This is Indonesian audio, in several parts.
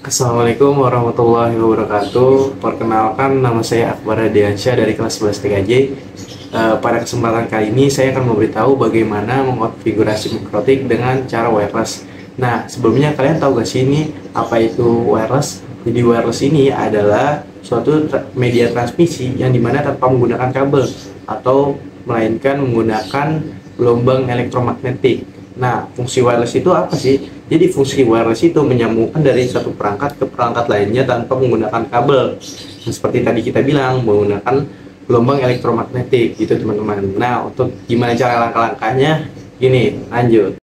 Assalamualaikum warahmatullahi wabarakatuh. Perkenalkan, nama saya Akbar Radiansyah dari kelas 11 TKJ. Pada kesempatan kali ini saya akan memberitahu bagaimana mengonfigurasi mikrotik dengan cara wireless. Nah, sebelumnya kalian tahu gak sih ini apa itu wireless? Jadi wireless ini adalah suatu media transmisi yang dimana tanpa menggunakan kabel atau melainkan menggunakan gelombang elektromagnetik. Nah, fungsi wireless itu apa sih? Jadi fungsi wireless itu menyambungkan dari satu perangkat ke perangkat lainnya tanpa menggunakan kabel. Nah, seperti tadi kita bilang, menggunakan gelombang elektromagnetik gitu teman-teman. Nah, untuk gimana cara langkah-langkahnya? Gini, lanjut.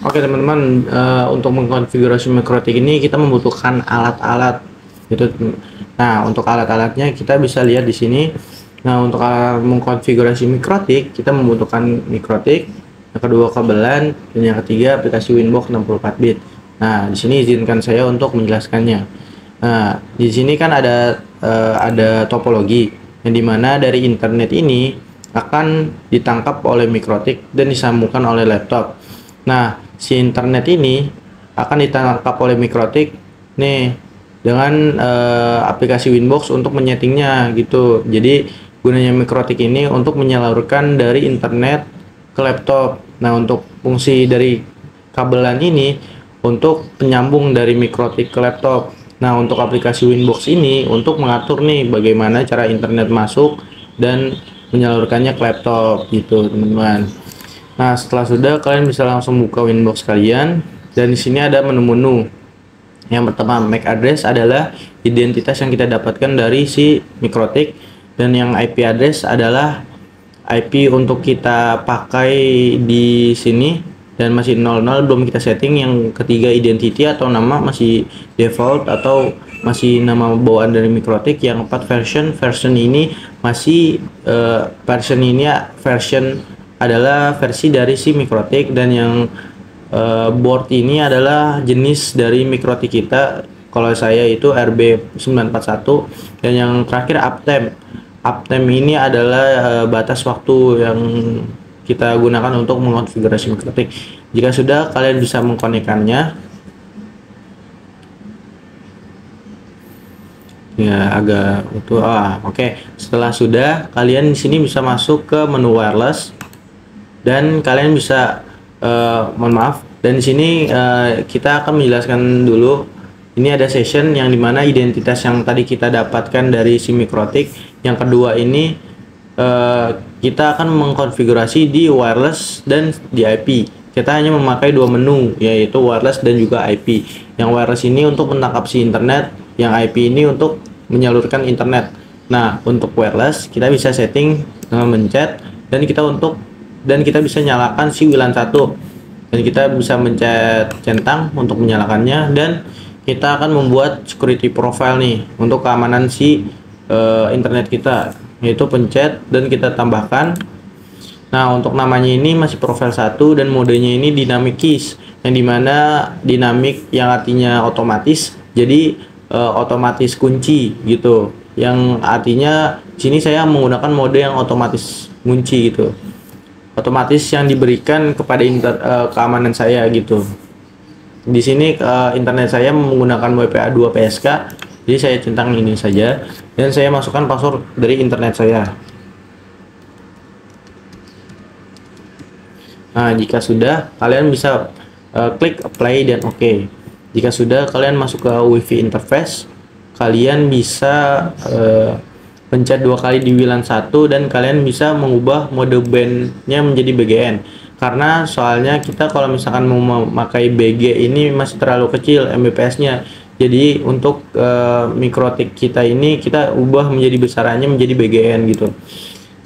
Oke teman-teman, untuk mengkonfigurasi mikrotik ini kita membutuhkan alat-alat gitu. Nah, untuk alat-alatnya kita bisa lihat di sini. Nah, untuk mengkonfigurasi mikrotik, kita membutuhkan mikrotik, yang kedua kabelan, dan yang ketiga aplikasi Winbox 64 bit. Nah, di sini izinkan saya untuk menjelaskannya. Nah, di sini kan ada topologi yang dimana dari internet ini akan ditangkap oleh mikrotik dan disambungkan oleh laptop. Nah, si internet ini akan ditangkap oleh mikrotik nih dengan aplikasi Winbox untuk menyetingnya gitu. Jadi gunanya mikrotik ini untuk menyalurkan dari internet ke laptop. Nah, untuk fungsi dari kabelan ini untuk penyambung dari mikrotik ke laptop. Nah, untuk aplikasi Winbox ini untuk mengatur nih bagaimana cara internet masuk dan menyalurkannya ke laptop gitu, teman-teman. Nah, setelah sudah kalian bisa langsung buka Winbox kalian dan di sini ada menu-menu. Yang pertama, MAC address adalah identitas yang kita dapatkan dari si mikrotik, dan yang IP address adalah IP untuk kita pakai di sini dan masih 00, belum kita setting. Yang ketiga, identity atau nama masih default atau masih nama bawaan dari mikrotik. Yang keempat, version ini masih version adalah versi dari si mikrotik, dan yang board ini adalah jenis dari mikrotik kita. Kalau saya itu RB941, dan yang terakhir uptime ini adalah batas waktu yang kita gunakan untuk mengonfigurasi mikrotik. Jika sudah, kalian bisa mengkonekkannya. Ya, agak utuh. Oke. Setelah sudah, kalian di sini bisa masuk ke menu wireless dan kalian bisa mohon maaf. Dan di sini kita akan menjelaskan dulu. Ini ada session yang dimana identitas yang tadi kita dapatkan dari si mikrotik. Yang kedua ini kita akan mengkonfigurasi di wireless dan di IP. Kita hanya memakai dua menu, yaitu wireless dan juga IP. Yang wireless ini untuk menangkap si internet, yang IP ini untuk menyalurkan internet. Nah, untuk wireless kita bisa setting dengan mencet, dan kita bisa nyalakan si WLAN 1, dan kita bisa mencet centang untuk menyalakannya, dan kita akan membuat security profile nih untuk keamanan si internet kita, yaitu pencet dan kita tambahkan. Nah, untuk namanya ini masih profile 1 dan modenya ini dynamic keys, yang dimana dinamik yang artinya otomatis, jadi otomatis kunci gitu, yang artinya sini saya menggunakan mode yang otomatis kunci gitu, otomatis yang diberikan kepada keamanan saya gitu. Di sini internet saya menggunakan WPA2 PSK, jadi saya centang ini saja dan saya masukkan password dari internet saya. Nah, jika sudah, kalian bisa klik apply dan oke. Jika sudah, kalian masuk ke WiFi interface, kalian bisa pencet 2 kali di WLAN 1 dan kalian bisa mengubah mode bandnya menjadi BGN. Karena soalnya kita kalau misalkan mau memakai BG ini masih terlalu kecil Mbps-nya. Jadi untuk mikrotik kita ini kita ubah menjadi besarannya menjadi BGN gitu.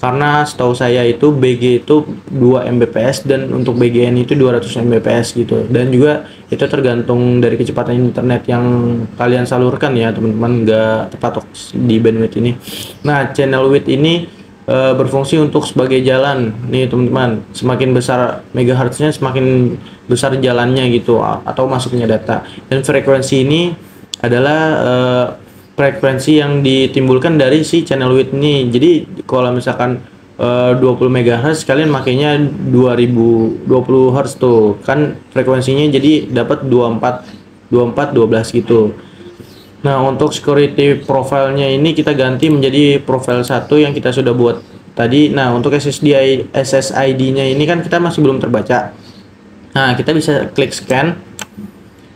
Karena setahu saya itu BG itu 2 Mbps dan untuk BGN itu 200 Mbps gitu. Dan juga itu tergantung dari kecepatan internet yang kalian salurkan ya teman-teman, nggak tepat di bandwidth ini. Nah, channel width ini berfungsi untuk sebagai jalan nih teman-teman. Semakin besar megahertznya semakin besar jalannya gitu atau masuknya data. Dan frekuensi ini adalah frekuensi yang ditimbulkan dari si channel width ini. Jadi kalau misalkan 20 MHz kalian makainya 2020 Hz tuh kan frekuensinya, jadi dapat 24 24 12 gitu. Nah, untuk security profile-nya ini kita ganti menjadi profile 1 yang kita sudah buat tadi. Nah, untuk SSID-nya ini kan kita masih belum terbaca. Nah, kita bisa klik scan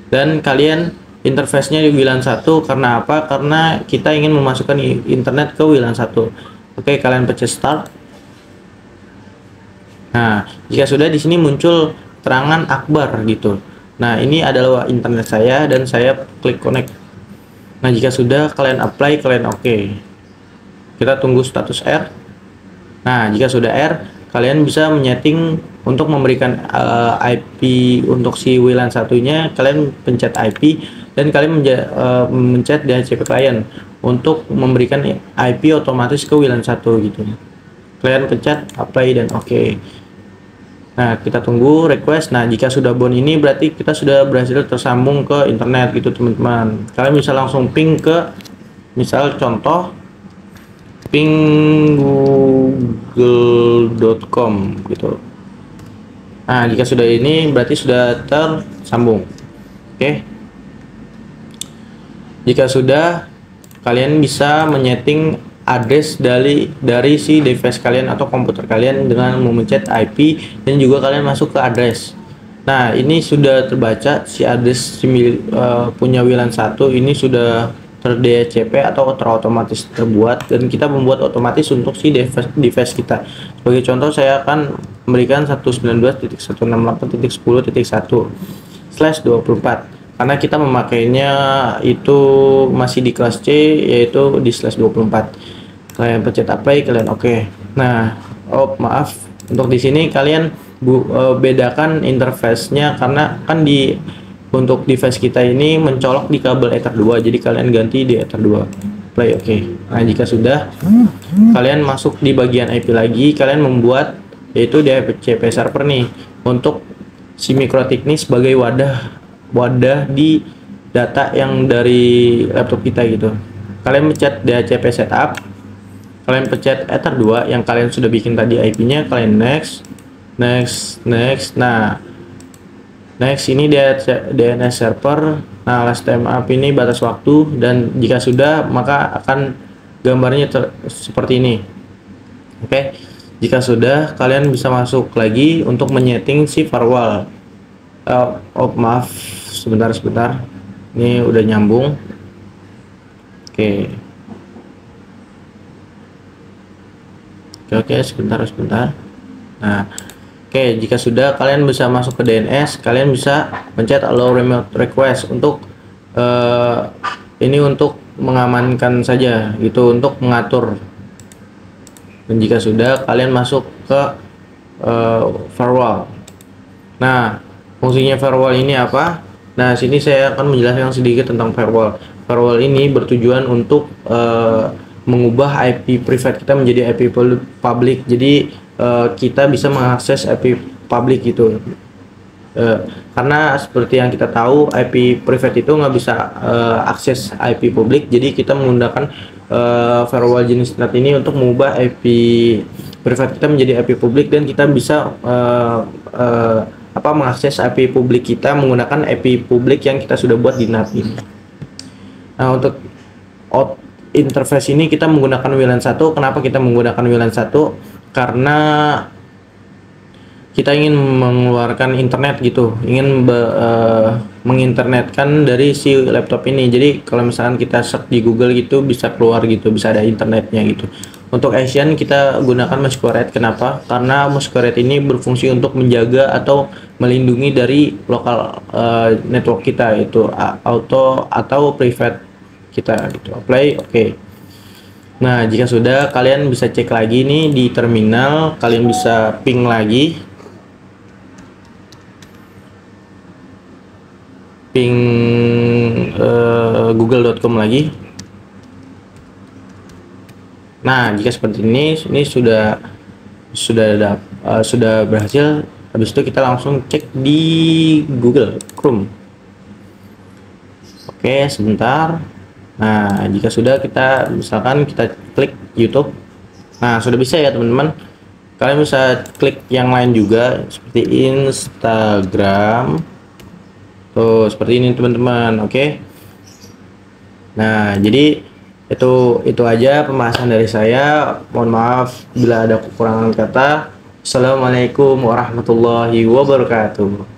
dan kalian interface-nya di WLAN 1. Karena apa? Karena kita ingin memasukkan internet ke WLAN 1. Oke, kalian pencet start. Nah, jika sudah di sini muncul terangan Akbar gitu. Nah, ini adalah internet saya dan saya klik connect. Nah, jika sudah kalian apply, kalian oke. Kita tunggu status R. Nah, jika sudah R, kalian bisa menyeting untuk memberikan IP untuk si WLAN satunya. Kalian pencet IP dan kalian mencet DHCP client untuk memberikan IP otomatis ke WLAN 1 gitu. Kalian pencet apply dan oke. Nah, kita tunggu request. Nah, jika sudah bound ini berarti kita sudah berhasil tersambung ke internet gitu, teman-teman. Kalian bisa langsung ping ke, misal contoh ping google.com gitu. Nah, jika sudah ini berarti sudah tersambung. Oke. Jika sudah, kalian bisa menyeting address dari si device kalian atau komputer kalian dengan memencet IP dan juga kalian masuk ke address. Nah, ini sudah terbaca si address punya WLAN 1 ini sudah ter-DHCP atau terotomatis terbuat, dan kita membuat otomatis untuk si device kita. Sebagai contoh, saya akan memberikan 192.168.10.1/24 karena kita memakainya itu masih di kelas C, yaitu di /24. Kalian pencet apply, kalian oke. Nah, maaf, untuk di sini kalian bedakan interface-nya karena kan untuk device kita ini mencolok di kabel Ether 2, jadi kalian ganti di Ether 2. Play oke. Nah, jika sudah, kalian masuk di bagian IP lagi, kalian membuat yaitu DHCP server nih untuk si MikroTik ini sebagai wadah di data yang dari laptop kita gitu. Kalian pencet DHCP setup, kalian pencet Ether 2 yang kalian sudah bikin tadi IP-nya, kalian next. Nah, next ini DNS server. Nah, last time up ini batas waktu, dan jika sudah maka akan gambarnya seperti ini. Oke. Jika sudah, kalian bisa masuk lagi untuk menyeting si firewall. Maaf, sebentar. Ini udah nyambung. Oke, sebentar. Nah, oke, jika sudah, kalian bisa masuk ke DNS. Kalian bisa pencet allow remote request untuk ini untuk mengamankan saja gitu, untuk mengatur. Dan jika sudah, kalian masuk ke firewall. Nah, fungsinya firewall ini apa? Nah, sini saya akan menjelaskan sedikit tentang firewall. Firewall ini bertujuan untuk mengubah IP private kita menjadi IP public. Jadi kita bisa mengakses IP public gitu. Karena seperti yang kita tahu, IP private itu nggak bisa akses IP publik. Jadi kita menggunakan firewall jenis NAT ini untuk mengubah IP private kita menjadi IP publik, dan kita bisa mengakses IP publik kita menggunakan IP publik yang kita sudah buat di NAT ini. Nah, untuk interface ini kita menggunakan WLAN 1. Kenapa kita menggunakan WLAN 1? Karena kita ingin mengeluarkan internet gitu, ingin menginternetkan dari si laptop ini. Jadi kalau misalkan kita search di Google gitu bisa keluar gitu, bisa ada internetnya gitu. Untuk Asian kita gunakan Masquerade. Kenapa? Karena Masquerade ini berfungsi untuk menjaga atau melindungi dari lokal network kita, itu auto atau private kita gitu. Apply oke. Nah, jika sudah, kalian bisa cek lagi nih di terminal, kalian bisa ping lagi, ping google.com lagi. Nah, jika seperti ini sudah berhasil. Habis itu kita langsung cek di Google Chrome. Oke, sebentar. Nah, jika sudah, kita misalkan kita klik YouTube. Nah, sudah bisa ya teman-teman. Kalian bisa klik yang lain juga seperti Instagram. Tuh, seperti ini teman-teman. Oke. Nah, jadi itu aja pembahasan dari saya. Mohon maaf bila ada kekurangan kata. Assalamualaikum warahmatullahi wabarakatuh.